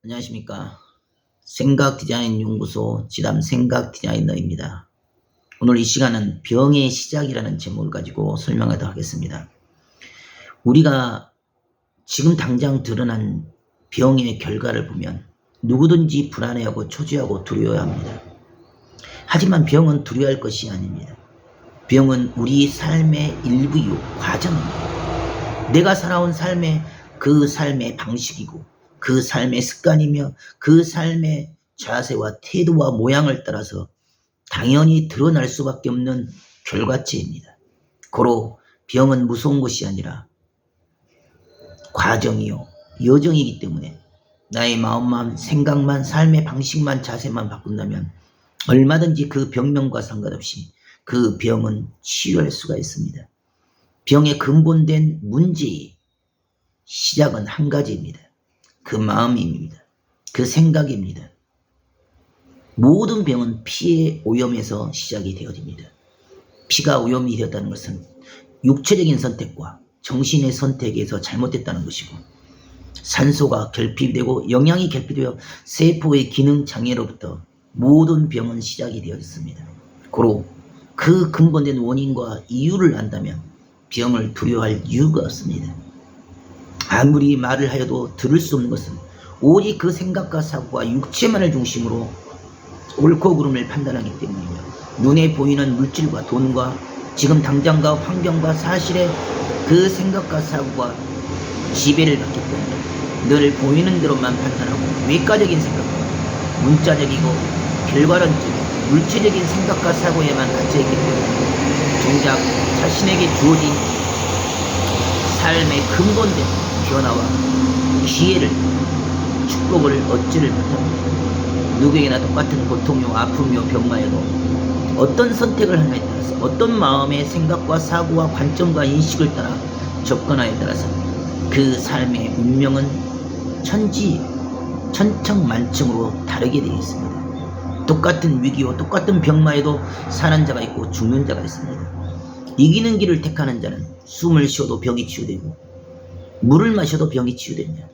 안녕하십니까. 생각디자인연구소 지담 생각디자이너입니다. 오늘 이 시간은 병의 시작이라는 제목을 가지고 설명하도록 하겠습니다. 우리가 지금 당장 드러난 병의 결과를 보면 누구든지 불안해하고 초조하고 두려워합니다. 하지만 병은 두려워할 것이 아닙니다. 병은 우리 삶의 일부이고 과정입니다. 내가 살아온 그 삶의 방식이고 그 삶의 습관이며 그 삶의 자세와 태도와 모양을 따라서 당연히 드러날 수밖에 없는 결과체입니다. 고로 병은 무서운 것이 아니라 과정이요 여정이기 때문에 나의 마음만 생각만 삶의 방식만 자세만 바꾼다면 얼마든지 그 병명과 상관없이 그 병은 치유할 수가 있습니다. 병의 근본된 문제의 시작은 한 가지입니다. 그 마음입니다. 그 생각입니다. 모든 병은 피의 오염에서 시작이 되어집니다. 피가 오염이 되었다는 것은 육체적인 선택과 정신의 선택에서 잘못됐다는 것이고 산소가 결핍되고 영양이 결핍되어 세포의 기능 장애로부터 모든 병은 시작이 되었습니다. 고로 그 근본된 원인과 이유를 안다면 병을 두려워할 이유가 없습니다. 아무리 말을 하여도 들을 수 없는 것은 오직 그 생각과 사고와 육체만을 중심으로 옳고 그름을 판단하기 때문이며 눈에 보이는 물질과 돈과 지금 당장과 환경과 사실의 그 생각과 사고가 지배를 받기 때문에 늘 보이는 대로만 판단하고 외과적인 생각과 문자적이고 결과론적인 물체적인 생각과 사고에만 갇혀있기 때문에 정작 자신에게 주어진 삶의 근본된 변화와 기회를 축복을 얻지를 못합니다. 누구에게나 똑같은 고통이요 아픔이요 병마에도 어떤 선택을 하냐에 따라서 어떤 마음의 생각과 사고와 관점과 인식을 따라 접근하에 따라서 그 삶의 운명은 천청만청으로 다르게 되어 있습니다. 똑같은 위기와 똑같은 병마에도 사는 자가 있고 죽는 자가 있습니다. 이기는 길을 택하는 자는 숨을 쉬어도 병이 치유되고 물을 마셔도 병이 치유됩니다.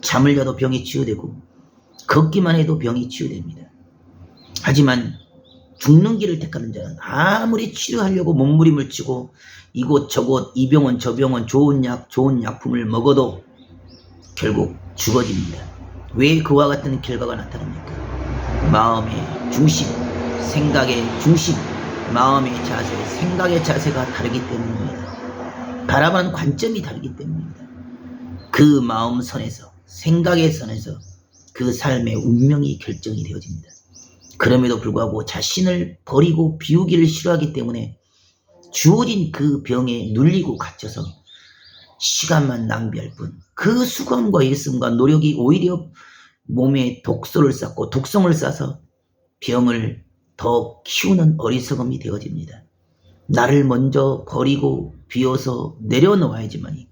잠을 자도 병이 치유되고 걷기만 해도 병이 치유됩니다. 하지만 죽는 길을 택하는 자는 아무리 치료하려고 몸부림을 치고 이곳저곳 이 병원 저 병원 좋은 약품을 먹어도 결국 죽어집니다. 왜 그와 같은 결과가 나타납니까? 마음의 중심, 생각의 중심, 마음의 자세, 생각의 자세가 다르기 때문입니다. 바라보는 관점이 다르기 때문입니다. 그 마음 선에서 생각의 선에서 그 삶의 운명이 결정이 되어집니다. 그럼에도 불구하고 자신을 버리고 비우기를 싫어하기 때문에 주어진 그 병에 눌리고 갇혀서 시간만 낭비할 뿐 그 수고함과 일씀과 노력이 오히려 몸에 독소를 쌓고 독성을 쌓아서 병을 더 키우는 어리석음이 되어집니다. 나를 먼저 버리고 비워서 내려놓아야지만이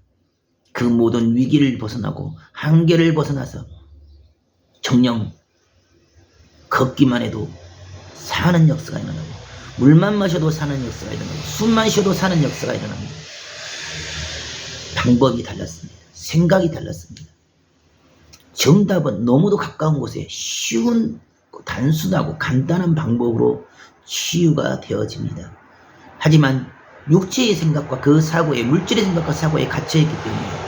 그 모든 위기를 벗어나고 한계를 벗어나서 정녕 걷기만 해도 사는 역사가 일어나고 물만 마셔도 사는 역사가 일어나고 숨만 쉬어도 사는 역사가 일어납니다. 방법이 달랐습니다. 생각이 달랐습니다. 정답은 너무도 가까운 곳에 쉬운 단순하고 간단한 방법으로 치유가 되어집니다. 하지만 육체의 생각과 그 사고에 물질의 생각과 사고에 갇혀있기 때문에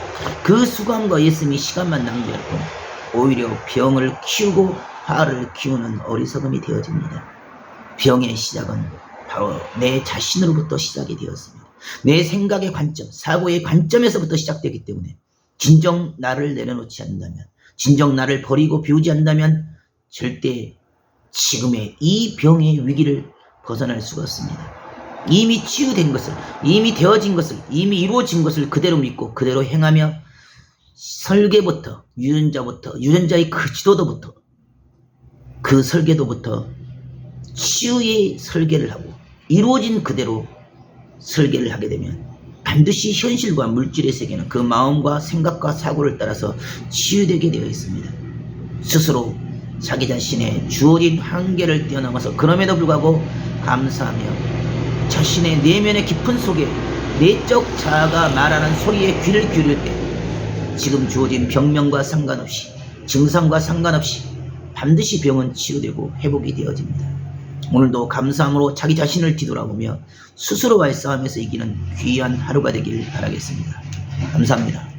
그 수감과 예씀이 시간만 낭비할 뿐 오히려 병을 키우고 화를 키우는 어리석음이 되어집니다. 병의 시작은 바로 내 자신으로부터 시작이 되었습니다. 내 생각의 관점, 사고의 관점에서부터 시작되기 때문에 진정 나를 내려놓지 않는다면, 진정 나를 버리고 비우지 않는다면 절대 지금의 이 병의 위기를 벗어날 수가 없습니다. 이미 치유된 것을, 이미 되어진 것을, 이미 이루어진 것을 그대로 믿고 그대로 행하며 설계부터 유전자의 그 지도도부터 그 설계도부터 치유의 설계를 하고 이루어진 그대로 설계를 하게 되면 반드시 현실과 물질의 세계는 그 마음과 생각과 사고를 따라서 치유되게 되어 있습니다. 스스로 자기 자신의 주어진 한계를 뛰어넘어서 그럼에도 불구하고 감사하며 자신의 내면의 깊은 속에 내적 자아가 말하는 소리에 귀를 기울일 때 지금 주어진 병명과 상관없이 증상과 상관없이 반드시 병은 치유되고 회복이 되어집니다. 오늘도 감사함으로 자기 자신을 뒤돌아보며 스스로와의 싸움에서 이기는 귀한 하루가 되길 바라겠습니다. 감사합니다.